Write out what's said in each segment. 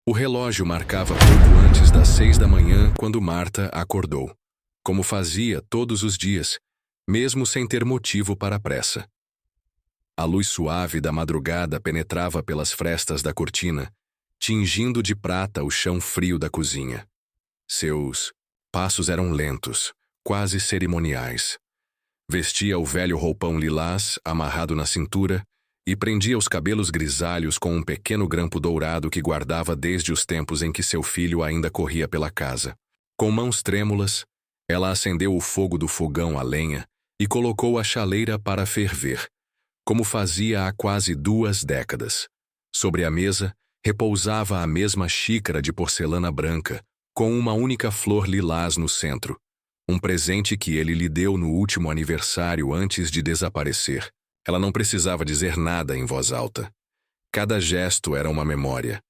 O relógio marcava pouco antes das 6 da manhã quando Marta acordou, como fazia todos os dias, mesmo sem ter motivo para a pressa. A luz suave da madrugada penetrava pelas frestas da cortina, tingindo de prata o chão frio da cozinha. Seus passos eram lentos, quase cerimoniais. Vestia o velho roupão lilás amarrado na cintura e prendia os cabelos grisalhos com um pequeno grampo dourado que guardava desde os tempos em que seu filho ainda corria pela casa. Com mãos trêmulas, ela acendeu o fogo do fogão a lenha e colocou a chaleira para ferver, como fazia há quase 2 décadas. Sobre a mesa, repousava a mesma xícara de porcelana branca, com uma única flor lilás no centro, um presente que ele lhe deu no último aniversário antes de desaparecer. Ela não precisava dizer nada em voz alta. Cada gesto era uma memória,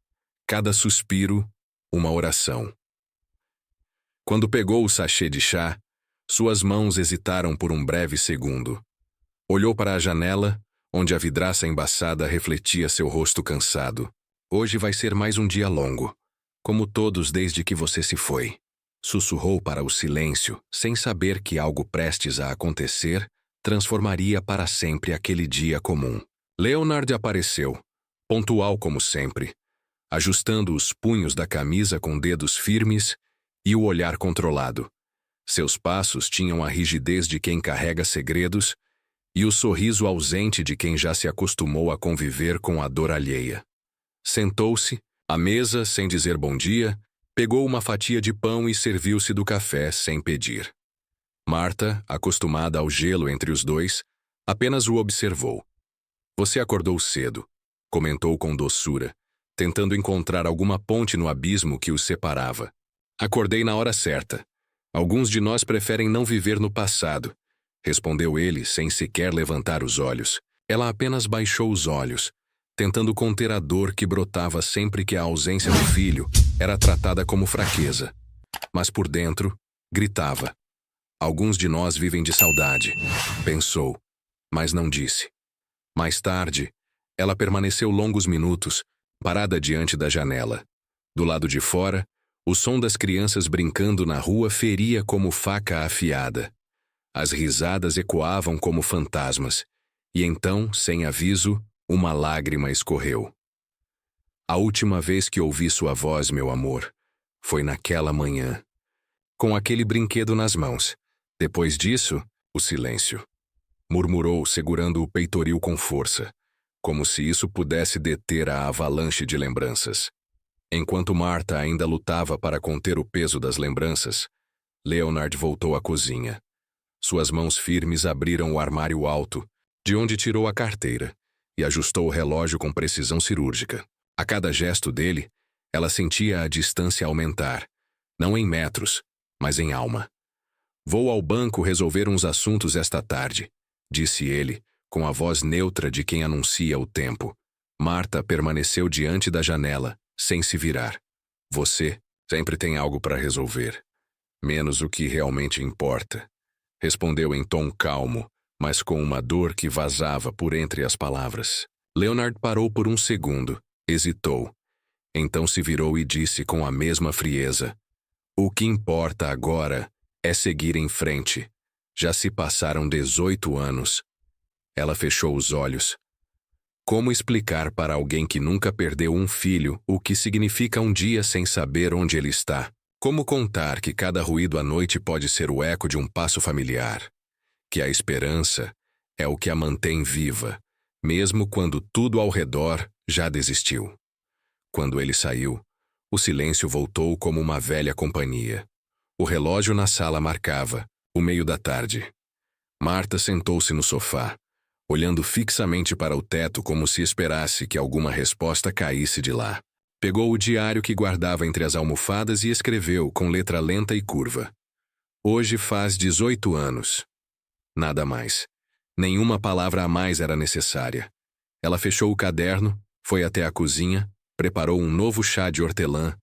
cada suspiro, uma oração. Quando pegou o sachê de chá, suas mãos hesitaram por um breve segundo. Olhou para a janela, onde a vidraça embaçada refletia seu rosto cansado. Hoje vai ser mais um dia longo, como todos desde que você se foi. Sussurrou para o silêncio, sem saber que algo prestes a acontecer transformaria para sempre aquele dia comum. Leonard apareceu, pontual como sempre, ajustando os punhos da camisa com dedos firmes e o olhar controlado. Seus passos tinham a rigidez de quem carrega segredos e o sorriso ausente de quem já se acostumou a conviver com a dor alheia. Sentou-se, à mesa, sem dizer bom dia, pegou uma fatia de pão e serviu-se do café sem pedir. Marta, acostumada ao gelo entre os dois, apenas o observou. Você acordou cedo, comentou com doçura, tentando encontrar alguma ponte no abismo que os separava. Acordei na hora certa. Alguns de nós preferem não viver no passado, respondeu ele sem sequer levantar os olhos. Ela apenas baixou os olhos, tentando conter a dor que brotava sempre que a ausência do filho era tratada como fraqueza. Mas por dentro, gritava. Alguns de nós vivem de saudade, pensou, mas não disse. Mais tarde, ela permaneceu longos minutos, parada diante da janela. Do lado de fora, o som das crianças brincando na rua feria como faca afiada. As risadas ecoavam como fantasmas, e então, sem aviso, uma lágrima escorreu. A última vez que ouvi sua voz, meu amor, foi naquela manhã, com aquele brinquedo nas mãos. Depois disso, o silêncio. Murmurou, segurando o peitoril com força, como se isso pudesse deter a avalanche de lembranças. Enquanto Marta ainda lutava para conter o peso das lembranças, Leonard voltou à cozinha. Suas mãos firmes abriram o armário alto, de onde tirou a carteira, e ajustou o relógio com precisão cirúrgica. A cada gesto dele, ela sentia a distância aumentar, não em metros, mas em alma. Vou ao banco resolver uns assuntos esta tarde, disse ele, com a voz neutra de quem anuncia o tempo. Marta permaneceu diante da janela, sem se virar. Você sempre tem algo para resolver. Menos o que realmente importa. Respondeu em tom calmo, mas com uma dor que vazava por entre as palavras. Leonard parou por um segundo, hesitou. Então se virou e disse com a mesma frieza. O que importa agora é seguir em frente. Já se passaram 18 anos. Ela fechou os olhos. Como explicar para alguém que nunca perdeu um filho o que significa um dia sem saber onde ele está? Como contar que cada ruído à noite pode ser o eco de um passo familiar? Que a esperança é o que a mantém viva, mesmo quando tudo ao redor já desistiu. Quando ele saiu, o silêncio voltou como uma velha companhia. O relógio na sala marcava o meio da tarde. Marta sentou-se no sofá, olhando fixamente para o teto como se esperasse que alguma resposta caísse de lá. Pegou o diário que guardava entre as almofadas e escreveu com letra lenta e curva. Hoje faz 18 anos. Nada mais. Nenhuma palavra a mais era necessária. Ela fechou o caderno, foi até a cozinha, preparou um novo chá de hortelã,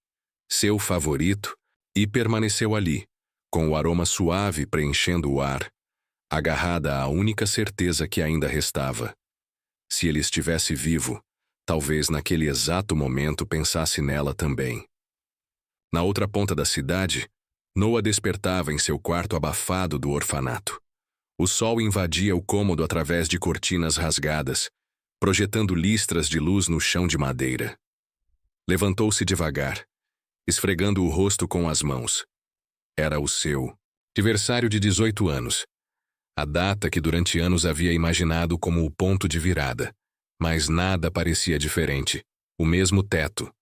seu favorito, e permaneceu ali, com o aroma suave preenchendo o ar, agarrada à única certeza que ainda restava. Se ele estivesse vivo, Talvez naquele exato momento pensasse nela também. Na outra ponta da cidade, Noah despertava em seu quarto abafado do orfanato. O sol invadia o cômodo através de cortinas rasgadas, projetando listras de luz no chão de madeira. Levantou-se devagar, esfregando o rosto com as mãos. Era o seu aniversário de 18 anos. A data que durante anos havia imaginado como o ponto de virada. Mas nada parecia diferente. O mesmo teto,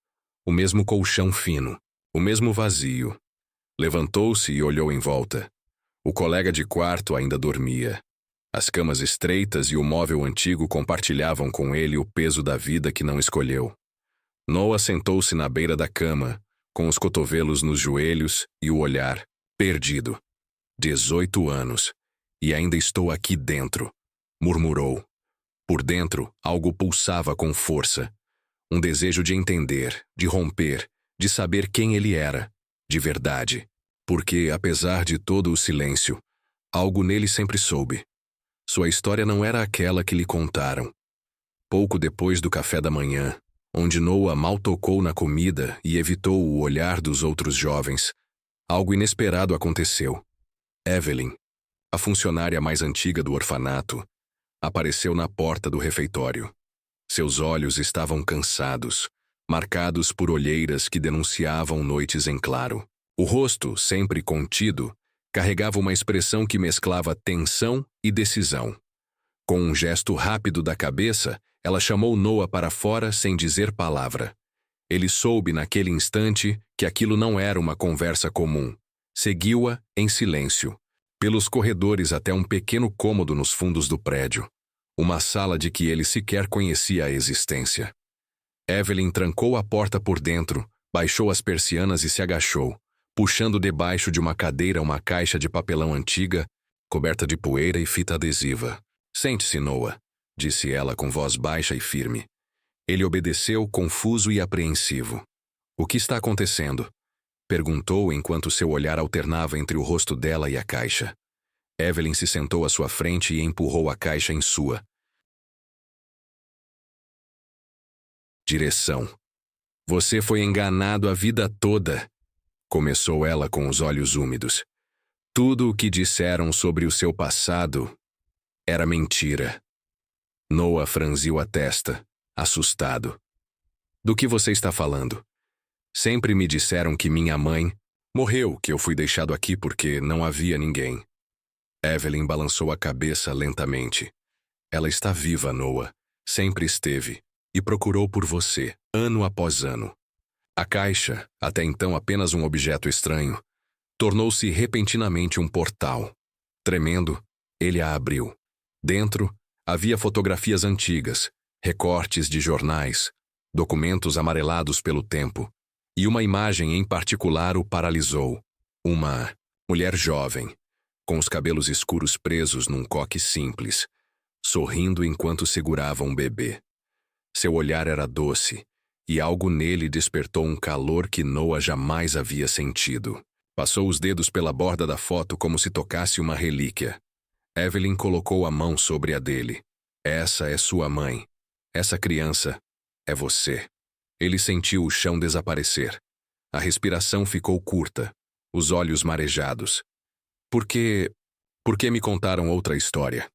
o mesmo colchão fino, o mesmo vazio. Levantou-se e olhou em volta. O colega de quarto ainda dormia. As camas estreitas e o móvel antigo compartilhavam com ele o peso da vida que não escolheu. Noah sentou-se na beira da cama, com os cotovelos nos joelhos e o olhar perdido. 18 anos. E ainda estou aqui dentro, murmurou. Por dentro, algo pulsava com força. Um desejo de entender, de romper, de saber quem ele era, de verdade. Porque, apesar de todo o silêncio, algo nele sempre soube. Sua história não era aquela que lhe contaram. Pouco depois do café da manhã, onde Noah mal tocou na comida e evitou o olhar dos outros jovens, algo inesperado aconteceu. Evelyn, a funcionária mais antiga do orfanato, apareceu na porta do refeitório. Seus olhos estavam cansados, marcados por olheiras que denunciavam noites em claro. O rosto, sempre contido, carregava uma expressão que mesclava tensão e decisão. Com um gesto rápido da cabeça, ela chamou Noah para fora sem dizer palavra. Ele soube naquele instante que aquilo não era uma conversa comum. Seguiu-a em silêncio, pelos corredores até um pequeno cômodo nos fundos do prédio. Uma sala de que ele sequer conhecia a existência. Evelyn trancou a porta por dentro, baixou as persianas e se agachou, puxando debaixo de uma cadeira uma caixa de papelão antiga, coberta de poeira e fita adesiva. Sente-se, Noah, disse ela com voz baixa e firme. Ele obedeceu, confuso e apreensivo. O que está acontecendo? Perguntou enquanto seu olhar alternava entre o rosto dela e a caixa. Evelyn se sentou à sua frente e empurrou a caixa em sua direção. Você foi enganado a vida toda, começou ela com os olhos úmidos. Tudo o que disseram sobre o seu passado era mentira. Noah franziu a testa, assustado. Do que você está falando? Sempre me disseram que minha mãe morreu, que eu fui deixado aqui porque não havia ninguém. Evelyn balançou a cabeça lentamente. Ela está viva, Noah. Sempre esteve. E procurou por você, ano após ano. A caixa, até então apenas um objeto estranho, tornou-se repentinamente um portal. Tremendo, ele a abriu. Dentro, havia fotografias antigas, recortes de jornais, documentos amarelados pelo tempo. E uma imagem em particular o paralisou. Uma mulher jovem, com os cabelos escuros presos num coque simples, sorrindo enquanto segurava um bebê. Seu olhar era doce, e algo nele despertou um calor que Noah jamais havia sentido. Passou os dedos pela borda da foto como se tocasse uma relíquia. Evelyn colocou a mão sobre a dele. Essa é sua mãe. Essa criança é você. Ele sentiu o chão desaparecer. A respiração ficou curta, os olhos marejados. Por que me contaram outra história?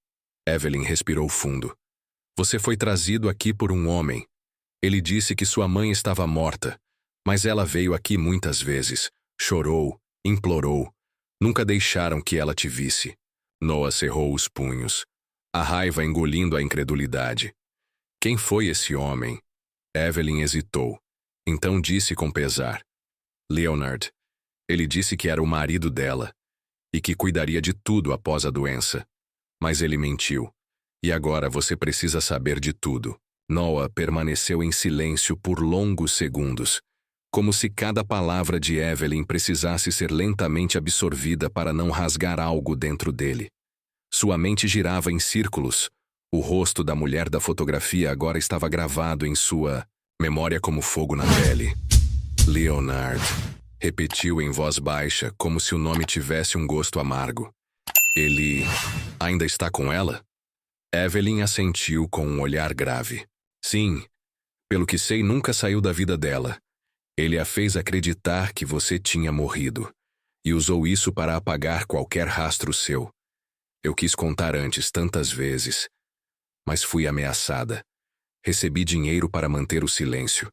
Evelyn respirou fundo. Você foi trazido aqui por um homem. Ele disse que sua mãe estava morta, mas ela veio aqui muitas vezes, chorou, implorou. Nunca deixaram que ela te visse. Noah cerrou os punhos, a raiva engolindo a incredulidade. Quem foi esse homem? Evelyn hesitou. Então disse com pesar. Leonard. Ele disse que era o marido dela e que cuidaria de tudo após a doença. Mas ele mentiu. E agora você precisa saber de tudo. Noah permaneceu em silêncio por longos segundos, como se cada palavra de Evelyn precisasse ser lentamente absorvida para não rasgar algo dentro dele. Sua mente girava em círculos. O rosto da mulher da fotografia agora estava gravado em sua memória como fogo na pele. Leonard, repetiu em voz baixa, como se o nome tivesse um gosto amargo. Ele ainda está com ela? Evelyn assentiu com um olhar grave. Sim, Pelo que sei, nunca saiu da vida dela. Ele a fez acreditar que você tinha morrido e usou isso para apagar qualquer rastro seu. Eu quis contar antes tantas vezes, mas fui ameaçada. Recebi dinheiro para manter o silêncio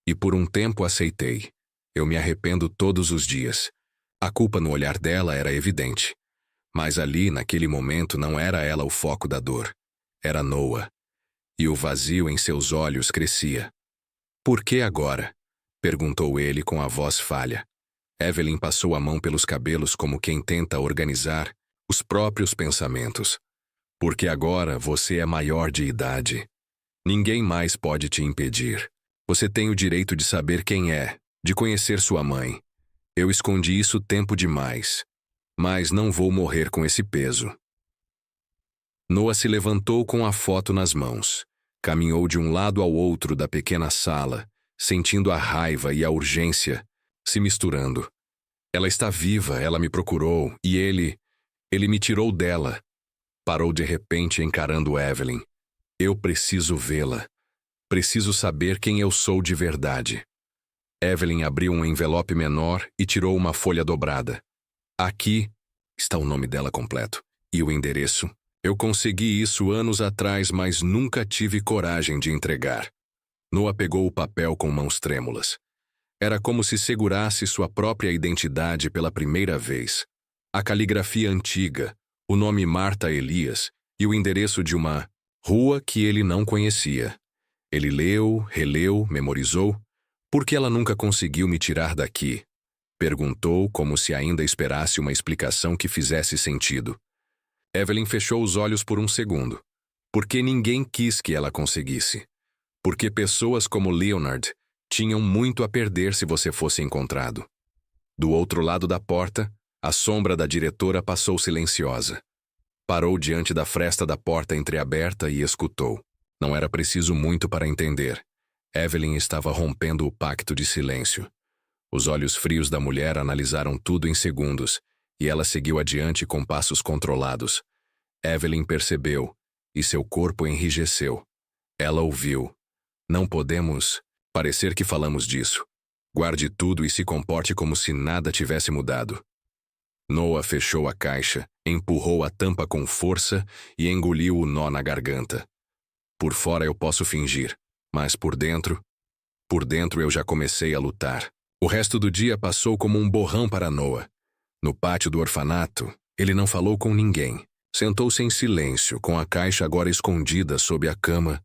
e por um tempo aceitei. Eu me arrependo todos os dias. A culpa no olhar dela era evidente. Mas ali, naquele momento, não era ela o foco da dor. Era Noah. E o vazio em seus olhos crescia. Por que agora? Perguntou ele com a voz falha. Evelyn passou a mão pelos cabelos como quem tenta organizar os próprios pensamentos. Porque agora você é maior de idade. Ninguém mais pode te impedir. Você tem o direito de saber quem é, de conhecer sua mãe. Eu escondi isso tempo demais. Mas não vou morrer com esse peso. Noah se levantou com a foto nas mãos. Caminhou de um lado ao outro da pequena sala, sentindo a raiva e a urgência se misturando. Ela está viva, ela me procurou, e ele me tirou dela. Parou de repente encarando Evelyn. Eu preciso vê-la. Preciso saber quem eu sou de verdade. Evelyn abriu um envelope menor e tirou uma folha dobrada. Aqui está o nome dela completo. E o endereço. Eu consegui isso anos atrás, mas nunca tive coragem de entregar. Noah pegou o papel com mãos trêmulas. Era como se segurasse sua própria identidade pela primeira vez. A caligrafia antiga, o nome Marta Elias e o endereço de uma rua que ele não conhecia. Ele leu, releu, memorizou. Por que ela nunca conseguiu me tirar daqui? Perguntou como se ainda esperasse uma explicação que fizesse sentido. Evelyn fechou os olhos por um segundo. Porque ninguém quis que ela conseguisse. Porque pessoas como Leonard tinham muito a perder se você fosse encontrado. Do outro lado da porta, a sombra da diretora passou silenciosa. Parou diante da fresta da porta entreaberta e escutou. Não era preciso muito para entender. Evelyn estava rompendo o pacto de silêncio. Os olhos frios da mulher analisaram tudo em segundos, e ela seguiu adiante com passos controlados. Evelyn percebeu, e seu corpo enrijeceu. Ela ouviu. Não podemos parecer que falamos disso. Guarde tudo e se comporte como se nada tivesse mudado. Noah fechou a caixa, empurrou a tampa com força e engoliu o nó na garganta. Por fora eu posso fingir, mas por dentro eu já comecei a lutar. O resto do dia passou como um borrão para Noah. No pátio do orfanato, ele não falou com ninguém. Sentou-se em silêncio, com a caixa agora escondida sob a cama,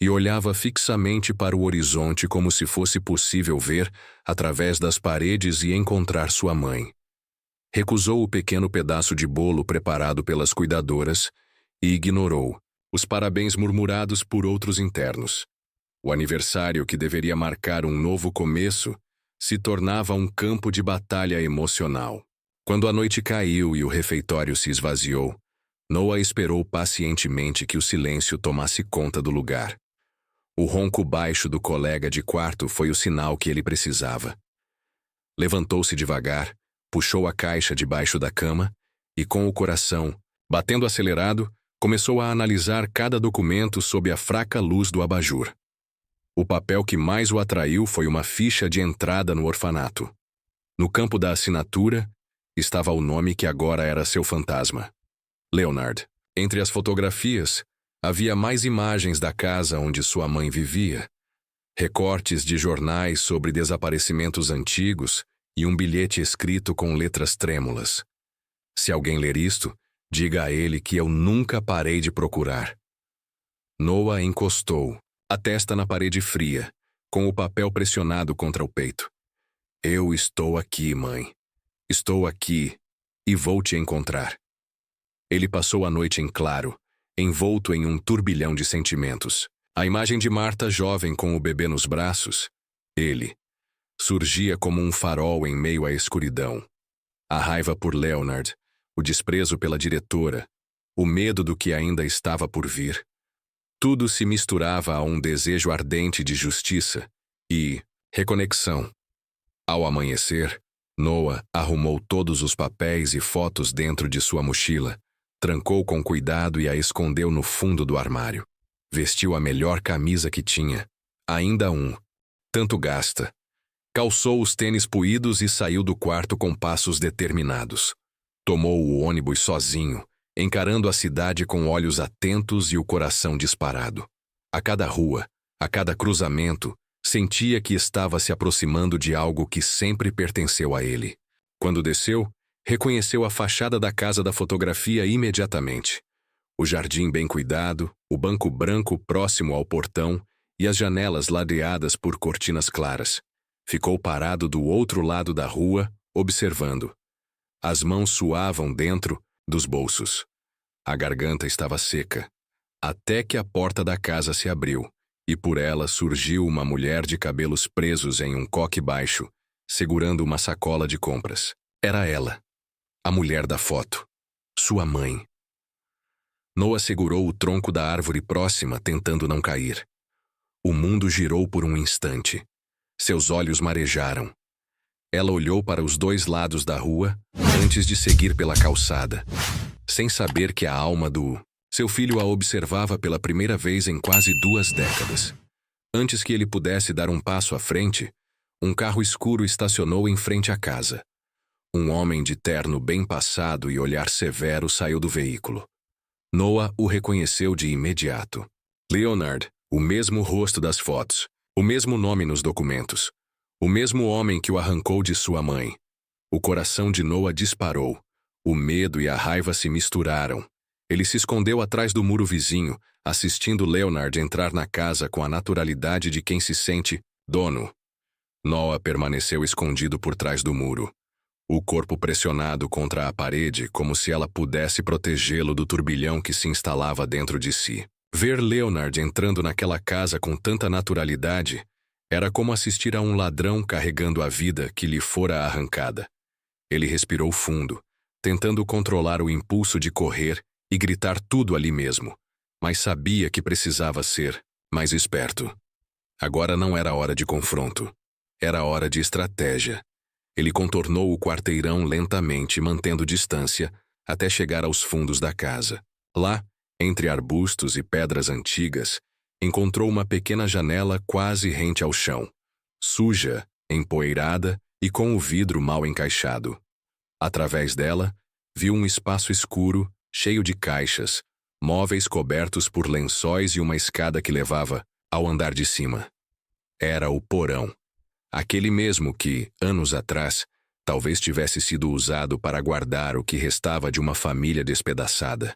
e olhava fixamente para o horizonte como se fosse possível ver através das paredes e encontrar sua mãe. Recusou o pequeno pedaço de bolo preparado pelas cuidadoras e ignorou os parabéns murmurados por outros internos. O aniversário que deveria marcar um novo começo se tornava um campo de batalha emocional. Quando a noite caiu e o refeitório se esvaziou, Noah esperou pacientemente que o silêncio tomasse conta do lugar. O ronco baixo do colega de quarto foi o sinal que ele precisava. Levantou-se devagar, puxou a caixa debaixo da cama e, com o coração batendo acelerado, começou a analisar cada documento sob a fraca luz do abajur. O papel que mais o atraiu foi uma ficha de entrada no orfanato. No campo da assinatura estava o nome que agora era seu fantasma. Leonard. Entre as fotografias, havia mais imagens da casa onde sua mãe vivia, recortes de jornais sobre desaparecimentos antigos e um bilhete escrito com letras trêmulas. Se alguém ler isto, diga a ele que eu nunca parei de procurar. Noah encostou, a testa na parede fria, com o papel pressionado contra o peito. Eu estou aqui, mãe. Estou aqui e vou te encontrar. Ele passou a noite em claro, envolto em um turbilhão de sentimentos. A imagem de Marta jovem com o bebê nos braços, ele, surgia como um farol em meio à escuridão. A raiva por Leonard, o desprezo pela diretora, o medo do que ainda estava por vir. Tudo se misturava a um desejo ardente de justiça e reconexão. Ao amanhecer, Noah arrumou todos os papéis e fotos dentro de sua mochila, trancou com cuidado e a escondeu no fundo do armário. Vestiu a melhor camisa que tinha, Ainda um. Tanto gasta. Calçou os tênis puídos e saiu do quarto com passos determinados. Tomou o ônibus sozinho, encarando a cidade com olhos atentos e o coração disparado. A cada rua, a cada cruzamento, sentia que estava se aproximando de algo que sempre pertenceu a ele. Quando desceu, reconheceu a fachada da casa da fotografia imediatamente. O jardim bem cuidado, o banco branco próximo ao portão e as janelas ladeadas por cortinas claras. Ficou parado do outro lado da rua, observando. As mãos suavam dentro dos bolsos. A garganta estava seca. Até que a porta da casa se abriu, e por ela surgiu uma mulher de cabelos presos em um coque baixo, segurando uma sacola de compras. Era ela, a mulher da foto, sua mãe. Noah segurou o tronco da árvore próxima, tentando não cair. O mundo girou por um instante. Seus olhos marejaram. Ela olhou para os dois lados da rua, antes de seguir pela calçada, sem saber que a alma do seu filho a observava pela primeira vez em quase 2 décadas. Antes que ele pudesse dar um passo à frente, um carro escuro estacionou em frente à casa. Um homem de terno bem passado e olhar severo saiu do veículo. Noah o reconheceu de imediato. Leonard, o mesmo rosto das fotos, o mesmo nome nos documentos, o mesmo homem que o arrancou de sua mãe. O coração de Noah disparou. O medo e a raiva se misturaram. Ele se escondeu atrás do muro vizinho, assistindo Leonard entrar na casa com a naturalidade de quem se sente dono. Noah permaneceu escondido por trás do muro, o corpo pressionado contra a parede como se ela pudesse protegê-lo do turbilhão que se instalava dentro de si. Ver Leonard entrando naquela casa com tanta naturalidade era como assistir a um ladrão carregando a vida que lhe fora arrancada. Ele respirou fundo, tentando controlar o impulso de correr e gritar tudo ali mesmo, mas sabia que precisava ser mais esperto. Agora não era hora de confronto. Era hora de estratégia. Ele contornou o quarteirão lentamente, mantendo distância, até chegar aos fundos da casa. Lá, entre arbustos e pedras antigas, encontrou uma pequena janela quase rente ao chão, suja, empoeirada e com o vidro mal encaixado. Através dela, viu um espaço escuro, cheio de caixas, móveis cobertos por lençóis e uma escada que levava ao andar de cima. Era o porão. Aquele mesmo que, anos atrás, talvez tivesse sido usado para guardar o que restava de uma família despedaçada.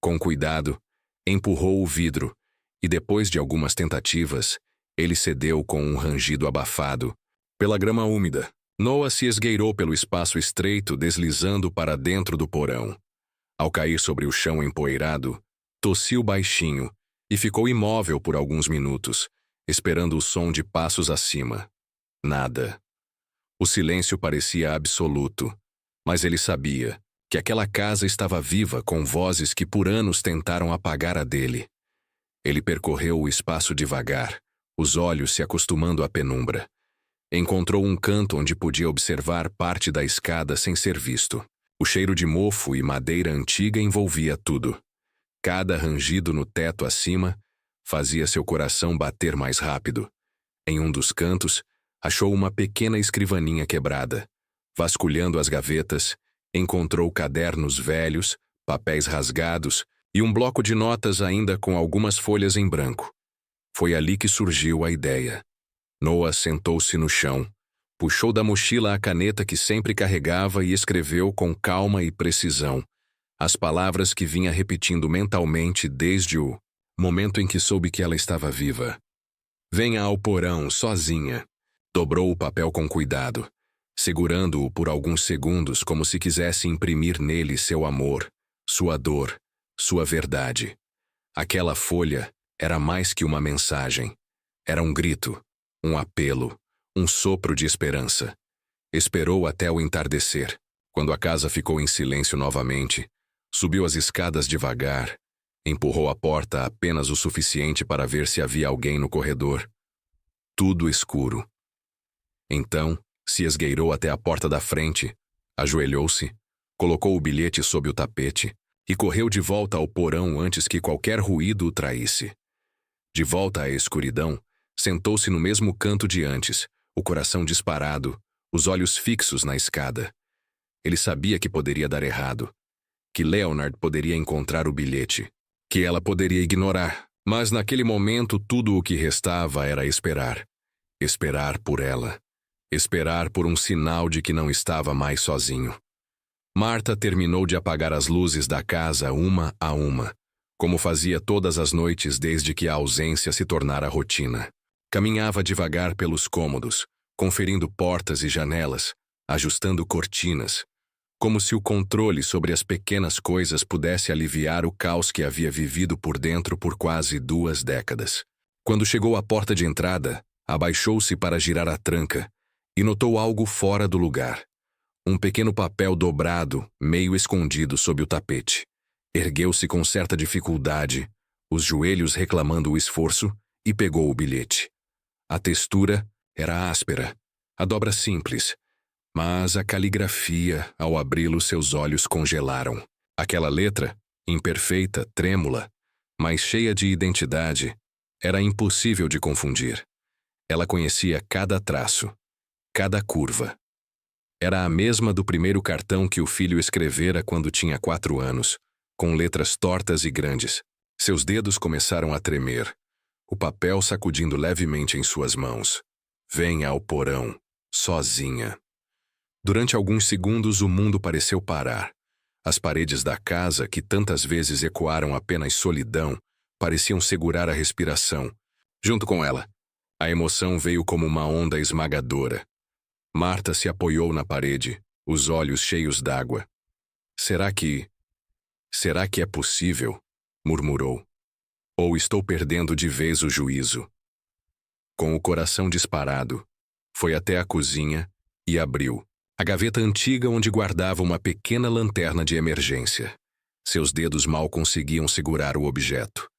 Com cuidado, empurrou o vidro, e depois de algumas tentativas, ele cedeu com um rangido abafado. Pela grama úmida, Noah se esgueirou pelo espaço estreito, deslizando para dentro do porão. Ao cair sobre o chão empoeirado, tossiu baixinho e ficou imóvel por alguns minutos, esperando o som de passos acima. Nada. O silêncio parecia absoluto, mas ele sabia que aquela casa estava viva com vozes que por anos tentaram apagar a dele. Ele percorreu o espaço devagar, os olhos se acostumando à penumbra. Encontrou um canto onde podia observar parte da escada sem ser visto. O cheiro de mofo e madeira antiga envolvia tudo. Cada rangido no teto acima fazia seu coração bater mais rápido. Em um dos cantos, achou uma pequena escrivaninha quebrada. Vasculhando as gavetas, encontrou cadernos velhos, papéis rasgados e um bloco de notas ainda com algumas folhas em branco. Foi ali que surgiu a ideia. Noah sentou-se no chão, puxou da mochila a caneta que sempre carregava e escreveu com calma e precisão as palavras que vinha repetindo mentalmente desde o momento em que soube que ela estava viva. Venha ao porão, sozinha. Dobrou o papel com cuidado, segurando-o por alguns segundos como se quisesse imprimir nele seu amor, sua dor, sua verdade. Aquela folha era mais que uma mensagem. Era um grito, um apelo, um sopro de esperança. Esperou até o entardecer. Quando a casa ficou em silêncio novamente, subiu as escadas devagar, empurrou a porta apenas o suficiente para ver se havia alguém no corredor. Tudo escuro. Então, se esgueirou até a porta da frente, ajoelhou-se, colocou o bilhete sob o tapete e correu de volta ao porão antes que qualquer ruído o traísse. De volta à escuridão, Sentou-se no mesmo canto de antes, o coração disparado, os olhos fixos na escada. Ele sabia que poderia dar errado, que Leonard poderia encontrar o bilhete, que ela poderia ignorar, mas naquele momento tudo o que restava era esperar. Esperar por ela. Esperar por um sinal de que não estava mais sozinho. Marta terminou de apagar as luzes da casa uma a uma, como fazia todas as noites desde que a ausência se tornara rotina. Caminhava devagar pelos cômodos, conferindo portas e janelas, ajustando cortinas, como se o controle sobre as pequenas coisas pudesse aliviar o caos que havia vivido por dentro por quase 2 décadas. Quando chegou à porta de entrada, abaixou-se para girar a tranca e notou algo fora do lugar. Um pequeno papel dobrado, meio escondido sob o tapete. Ergueu-se com certa dificuldade, os joelhos reclamando o esforço, e pegou o bilhete. A textura era áspera, a dobra simples, mas a caligrafia, ao abri-lo, seus olhos congelaram. Aquela letra, imperfeita, trêmula, mas cheia de identidade, era impossível de confundir. Ela conhecia cada traço, cada curva. Era a mesma do primeiro cartão que o filho escrevera quando tinha 4 anos, com letras tortas e grandes. Seus dedos começaram a tremer, o papel sacudindo levemente em suas mãos. Venha ao porão, sozinha. Durante alguns segundos o mundo pareceu parar. As paredes da casa, que tantas vezes ecoaram apenas solidão, pareciam segurar a respiração. Junto com ela, a emoção veio como uma onda esmagadora. Marta se apoiou na parede, os olhos cheios d'água. Será que é possível? Murmurou. Ou estou perdendo de vez o juízo? Com o coração disparado, foi até a cozinha e abriu a gaveta antiga onde guardava uma pequena lanterna de emergência. Seus dedos mal conseguiam segurar o objeto.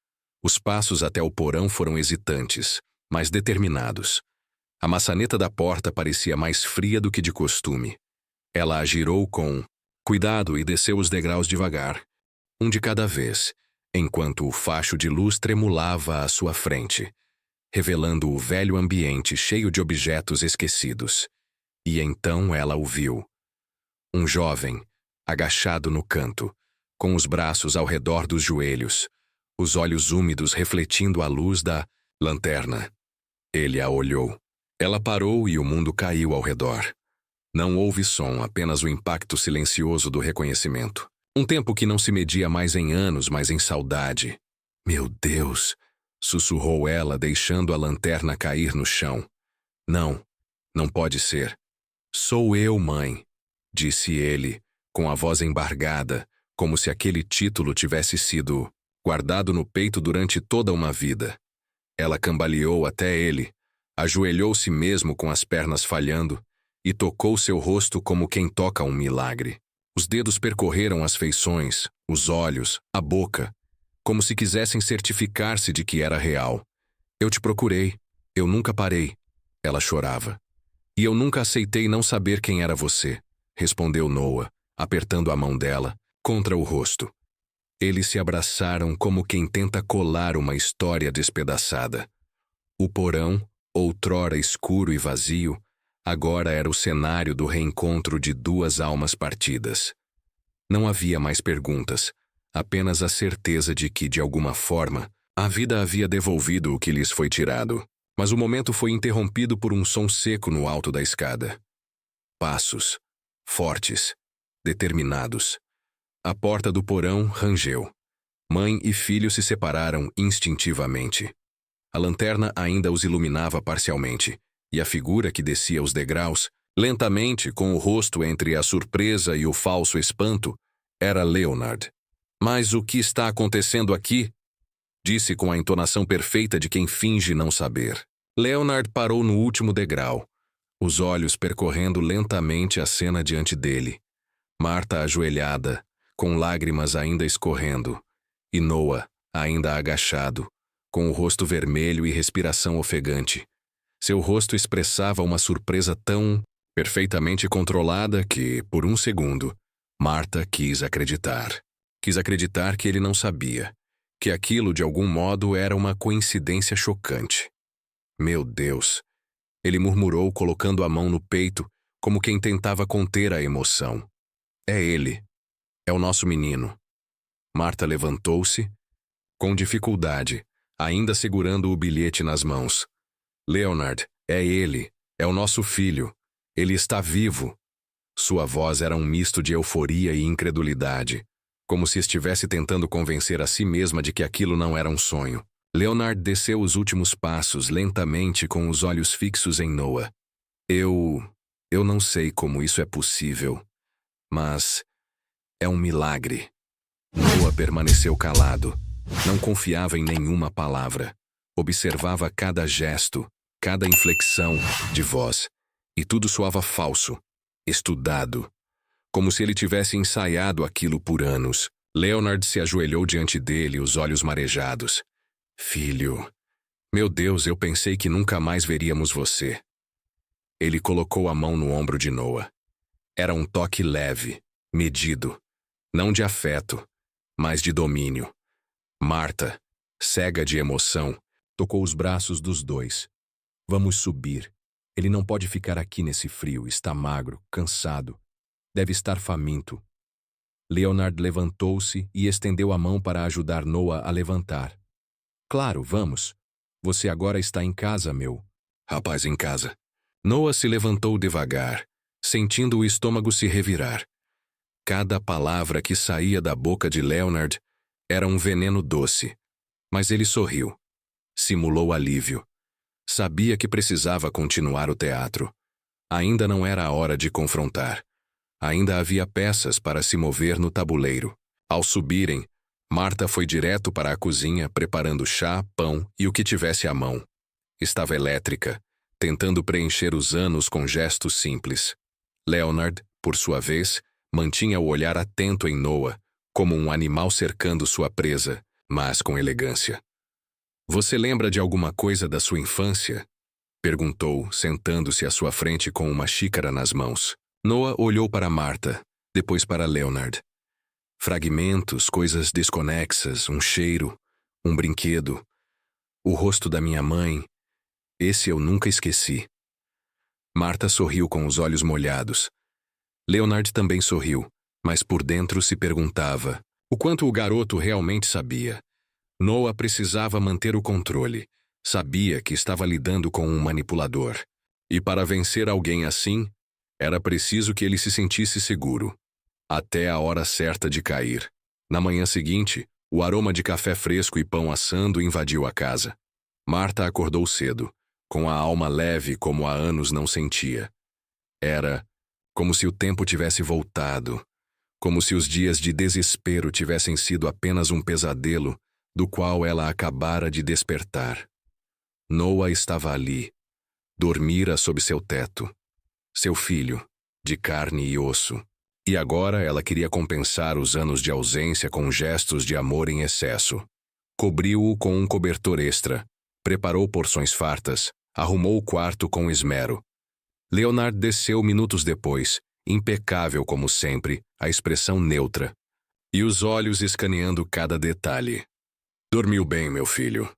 Os passos até o porão foram hesitantes, mas determinados. A maçaneta da porta parecia mais fria do que de costume. Ela a girou com cuidado e desceu os degraus devagar, um de cada vez, enquanto o facho de luz tremulava à sua frente, revelando o velho ambiente cheio de objetos esquecidos. E então ela o viu. Um jovem, agachado no canto, com os braços ao redor dos joelhos, os olhos úmidos refletindo a luz da lanterna. Ele a olhou. Ela parou e o mundo caiu ao redor. Não houve som, apenas o impacto silencioso do reconhecimento. Um tempo que não se media mais em anos, mas em saudade. Meu Deus! Sussurrou ela, deixando a lanterna cair no chão. Não, não pode ser. Sou eu, mãe, disse ele, com a voz embargada, como se aquele título tivesse sido guardado no peito durante toda uma vida. Ela cambaleou até ele, ajoelhou-se mesmo com as pernas falhando e tocou seu rosto como quem toca um milagre. Os dedos percorreram as feições, os olhos, a boca, como se quisessem certificar-se de que era real. Eu te procurei, eu nunca parei. Ela chorava. E eu nunca aceitei não saber quem era você, respondeu Noah, apertando a mão dela contra o rosto. Eles se abraçaram como quem tenta colar uma história despedaçada. O porão, outrora escuro e vazio, agora era o cenário do reencontro de 2 almas partidas. Não havia mais perguntas, apenas a certeza de que, de alguma forma, a vida havia devolvido o que lhes foi tirado. Mas o momento foi interrompido por um som seco no alto da escada. Passos, fortes, determinados. A porta do porão rangeu. Mãe e filho se separaram instintivamente. A lanterna ainda os iluminava parcialmente, e a figura que descia os degraus, lentamente, com o rosto entre a surpresa e o falso espanto, era Leonard. Mas o que está acontecendo aqui? Disse com a entonação perfeita de quem finge não saber. Leonard parou no último degrau, os olhos percorrendo lentamente a cena diante dele. Marta ajoelhada, com lágrimas ainda escorrendo, e Noah, ainda agachado, com o rosto vermelho e respiração ofegante. Seu rosto expressava uma surpresa tão perfeitamente controlada que, por um segundo, Marta quis acreditar. Quis acreditar que ele não sabia, que aquilo de algum modo era uma coincidência chocante. Meu Deus! Ele murmurou, colocando a mão no peito, como quem tentava conter a emoção. É ele. É o nosso menino. Marta levantou-se, com dificuldade, ainda segurando o bilhete nas mãos. Leonard, é ele. É o nosso filho. Ele está vivo. Sua voz era um misto de euforia e incredulidade, como se estivesse tentando convencer a si mesma de que aquilo não era um sonho. Leonard desceu os últimos passos lentamente com os olhos fixos em Noah. Eu não sei como isso é possível, mas é um milagre. Noah permaneceu calado. Não confiava em nenhuma palavra. Observava cada gesto, cada inflexão de voz, e tudo soava falso, estudado, como se ele tivesse ensaiado aquilo por anos. Leonard se ajoelhou diante dele, os olhos marejados. Filho, meu Deus, eu pensei que nunca mais veríamos você. Ele colocou a mão no ombro de Noah. Era um toque leve, medido, não de afeto, mas de domínio. Marta, cega de emoção, tocou os braços dos dois. Vamos subir. Ele não pode ficar aqui nesse frio, está magro, cansado. Deve estar faminto. Leonard levantou-se e estendeu a mão para ajudar Noah a levantar. Claro, vamos. Você agora está em casa, meu rapaz em casa. Noah se levantou devagar, sentindo o estômago se revirar. Cada palavra que saía da boca de Leonard era um veneno doce. Mas ele sorriu. Simulou alívio. Sabia que precisava continuar o teatro. Ainda não era a hora de confrontar. Ainda havia peças para se mover no tabuleiro. Ao subirem, Marta foi direto para a cozinha, preparando chá, pão e o que tivesse à mão. Estava elétrica, tentando preencher os anos com gestos simples. Leonard, por sua vez, mantinha o olhar atento em Noah, como um animal cercando sua presa, mas com elegância. Você lembra de alguma coisa da sua infância? Perguntou, sentando-se à sua frente com uma xícara nas mãos. Noah olhou para Marta, depois para Leonard. Fragmentos, coisas desconexas, um cheiro, um brinquedo. O rosto da minha mãe. Esse eu nunca esqueci. Marta sorriu com os olhos molhados. Leonard também sorriu, mas por dentro se perguntava o quanto o garoto realmente sabia. Noah precisava manter o controle. Sabia que estava lidando com um manipulador. E para vencer alguém assim, era preciso que ele se sentisse seguro. Até a hora certa de cair. Na manhã seguinte, o aroma de café fresco e pão assando invadiu a casa. Marta acordou cedo, com a alma leve como há anos não sentia. Era como se o tempo tivesse voltado, como se os dias de desespero tivessem sido apenas um pesadelo do qual ela acabara de despertar. Noah estava ali. Dormira sob seu teto. Seu filho, de carne e osso. E agora ela queria compensar os anos de ausência com gestos de amor em excesso. Cobriu-o com um cobertor extra, preparou porções fartas, arrumou o quarto com esmero. Leonard desceu minutos depois, impecável como sempre, a expressão neutra, e os olhos escaneando cada detalhe. Dormiu bem, meu filho?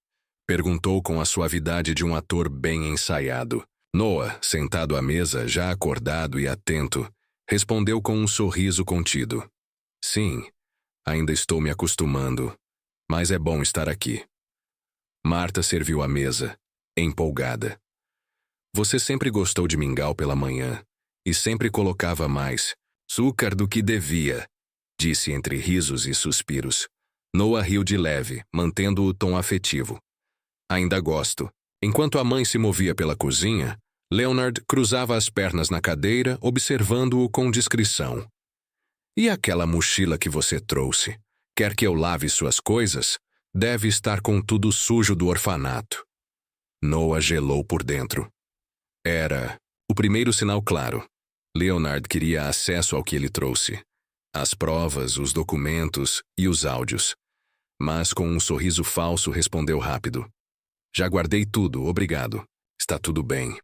Perguntou com a suavidade de um ator bem ensaiado. Noah, sentado à mesa, já acordado e atento, respondeu com um sorriso contido. Sim, ainda estou me acostumando, mas é bom estar aqui. Marta serviu a mesa, empolgada. Você sempre gostou de mingau pela manhã, e sempre colocava mais açúcar do que devia, disse entre risos e suspiros. Noah riu de leve, mantendo o tom afetivo. Ainda gosto. Enquanto a mãe se movia pela cozinha, Leonard cruzava as pernas na cadeira, observando-o com discrição. E aquela mochila que você trouxe? Quer que eu lave suas coisas? Deve estar com tudo sujo do orfanato. Noah gelou por dentro. Era o primeiro sinal claro. Leonard queria acesso ao que ele trouxe. As provas, os documentos e os áudios. Mas com um sorriso falso respondeu rápido. Já guardei tudo, obrigado. Está tudo bem.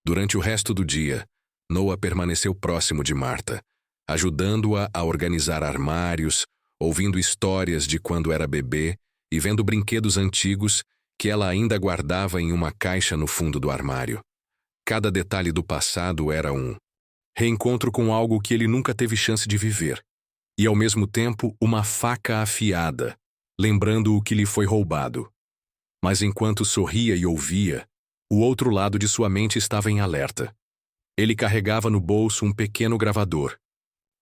Durante o resto do dia, Noah permaneceu próximo de Marta, ajudando-a a organizar armários, ouvindo histórias de quando era bebê e vendo brinquedos antigos que ela ainda guardava em uma caixa no fundo do armário. Cada detalhe do passado era um reencontro com algo que ele nunca teve chance de viver, e ao mesmo tempo uma faca afiada, lembrando o que lhe foi roubado. Mas enquanto sorria e ouvia, o outro lado de sua mente estava em alerta. Ele carregava no bolso um pequeno gravador,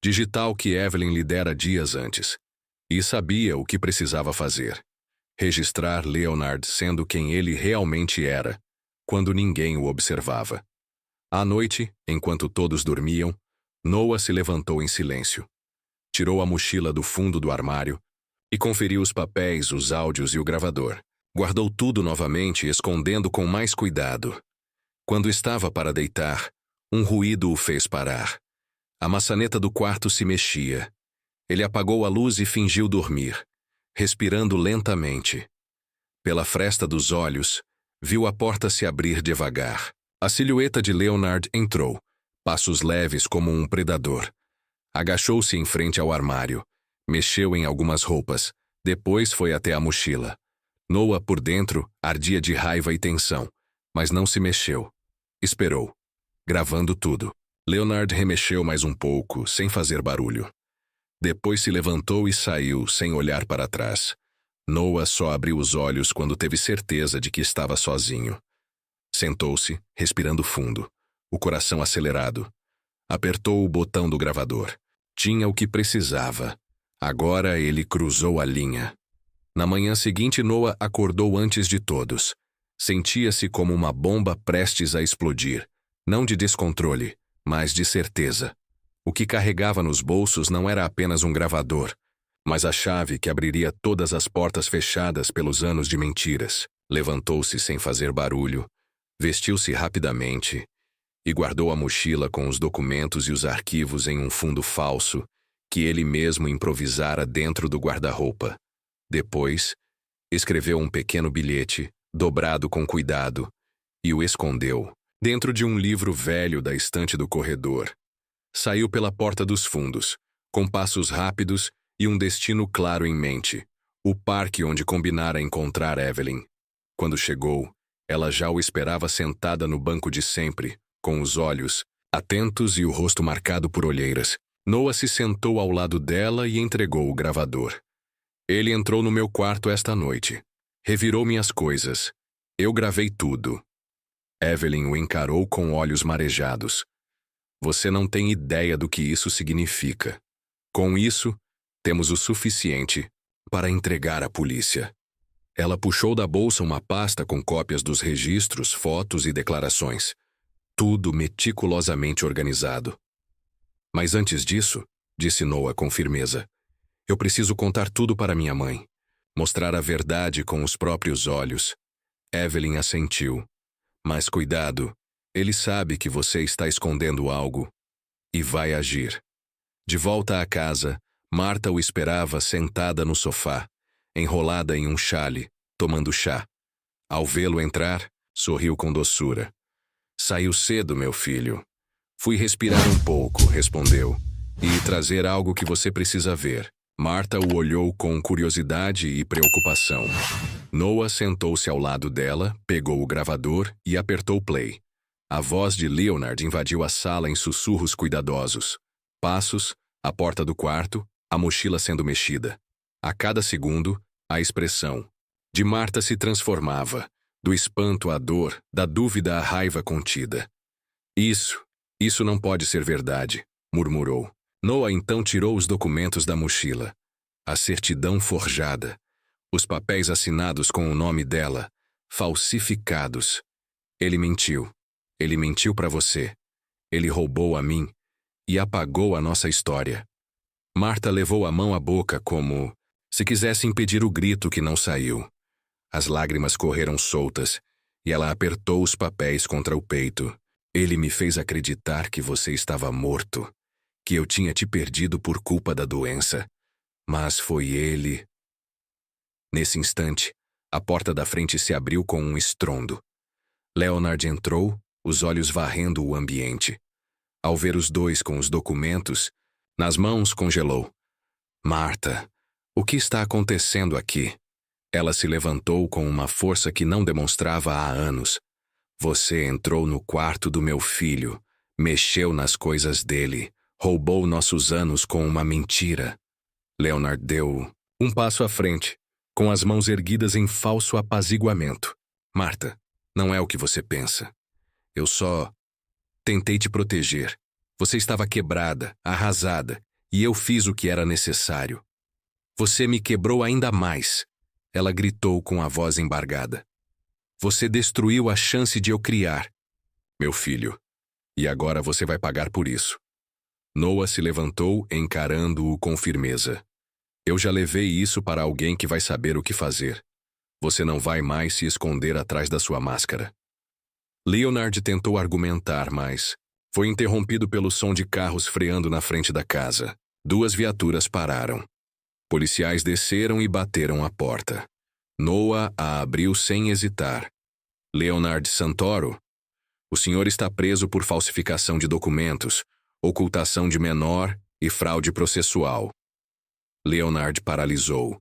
digital que Evelyn lhe dera dias antes, e sabia o que precisava fazer: registrar Leonard sendo quem ele realmente era, quando ninguém o observava. À noite, enquanto todos dormiam, Noah se levantou em silêncio. Tirou a mochila do fundo do armário e conferiu os papéis, os áudios e o gravador. Guardou tudo novamente, escondendo com mais cuidado. Quando estava para deitar, um ruído o fez parar. A maçaneta do quarto se mexia. Ele apagou a luz e fingiu dormir, respirando lentamente. Pela fresta dos olhos, viu a porta se abrir devagar. A silhueta de Leonard entrou, passos leves como um predador. Agachou-se em frente ao armário, mexeu em algumas roupas, depois foi até a mochila. Noah, por dentro, ardia de raiva e tensão, mas não se mexeu. Esperou, gravando tudo. Leonard remexeu mais um pouco, sem fazer barulho. Depois se levantou e saiu, sem olhar para trás. Noah só abriu os olhos quando teve certeza de que estava sozinho. Sentou-se, respirando fundo, o coração acelerado. Apertou o botão do gravador. Tinha o que precisava. Agora ele cruzou a linha. Na manhã seguinte, Noah acordou antes de todos. Sentia-se como uma bomba prestes a explodir, não de descontrole, mas de certeza. O que carregava nos bolsos não era apenas um gravador, mas a chave que abriria todas as portas fechadas pelos anos de mentiras. Levantou-se sem fazer barulho, vestiu-se rapidamente e guardou a mochila com os documentos e os arquivos em um fundo falso que ele mesmo improvisara dentro do guarda-roupa. Depois, escreveu um pequeno bilhete, dobrado com cuidado, e o escondeu dentro de um livro velho da estante do corredor. Saiu pela porta dos fundos, com passos rápidos e um destino claro em mente: o parque onde combinara encontrar Evelyn. Quando chegou, ela já o esperava sentada no banco de sempre, com os olhos atentos e o rosto marcado por olheiras. Noah se sentou ao lado dela e entregou o gravador. Ele entrou no meu quarto esta noite. Revirou minhas coisas. Eu gravei tudo. Evelyn o encarou com olhos marejados. Você não tem ideia do que isso significa. Com isso, temos o suficiente para entregar à polícia. Ela puxou da bolsa uma pasta com cópias dos registros, fotos e declarações. Tudo meticulosamente organizado. Mas antes disso, disse Noah com firmeza, eu preciso contar tudo para minha mãe. Mostrar a verdade com os próprios olhos. Evelyn assentiu. Mas cuidado, ele sabe que você está escondendo algo e vai agir. De volta à casa, Marta o esperava sentada no sofá, enrolada em um xale, tomando chá. Ao vê-lo entrar, sorriu com doçura. Saiu cedo, meu filho. Fui respirar um pouco, respondeu, e trazer algo que você precisa ver. Marta o olhou com curiosidade e preocupação. Noah sentou-se ao lado dela, pegou o gravador e apertou play. A voz de Leonard invadiu a sala em sussurros cuidadosos. Passos, a porta do quarto, a mochila sendo mexida. A cada segundo, a expressão de Marta se transformava, do espanto à dor, da dúvida à raiva contida. Isso não pode ser verdade, murmurou. Noah então tirou os documentos da mochila. A certidão forjada. Os papéis assinados com o nome dela, falsificados. Ele mentiu. Ele mentiu para você. Ele roubou a mim e apagou a nossa história. Marta levou a mão à boca como se quisesse impedir o grito que não saiu. As lágrimas correram soltas e ela apertou os papéis contra o peito. Ele me fez acreditar que você estava morto, que eu tinha te perdido por culpa da doença. Mas foi ele. Nesse instante, a porta da frente se abriu com um estrondo. Leonard entrou, os olhos varrendo o ambiente. Ao ver os dois com os documentos, nas mãos congelou. Marta, o que está acontecendo aqui? Ela se levantou com uma força que não demonstrava há anos. Você entrou no quarto do meu filho, mexeu nas coisas dele, roubou nossos anos com uma mentira. Leonard deu um passo à frente, com as mãos erguidas em falso apaziguamento. Marta, não é o que você pensa. Eu só tentei te proteger. Você estava quebrada, arrasada, e eu fiz o que era necessário. Você me quebrou ainda mais. Ela gritou com a voz embargada. Você destruiu a chance de eu criar. Meu filho, e agora você vai pagar por isso. Noah se levantou, encarando-o com firmeza. Eu já levei isso para alguém que vai saber o que fazer. Você não vai mais se esconder atrás da sua máscara. Leonard tentou argumentar, mas foi interrompido pelo som de carros freando na frente da casa. 2 viaturas pararam. Policiais desceram e bateram à porta. Noah a abriu sem hesitar. Leonard Santoro, o senhor está preso por falsificação de documentos, ocultação de menor e fraude processual. Leonard paralisou.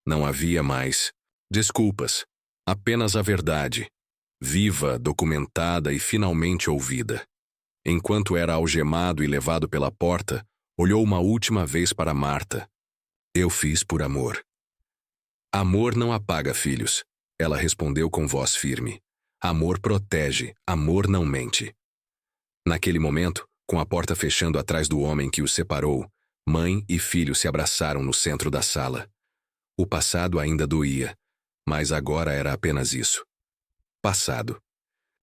Não havia mais desculpas, apenas a verdade, viva, documentada e finalmente ouvida. Enquanto era algemado e levado pela porta, olhou uma última vez para Marta. Eu fiz por amor. Amor não apaga filhos, ela respondeu com voz firme. Amor protege, amor não mente. Naquele momento, com a porta fechando atrás do homem que os separou, mãe e filho se abraçaram no centro da sala. O passado ainda doía, mas agora era apenas isso. Passado.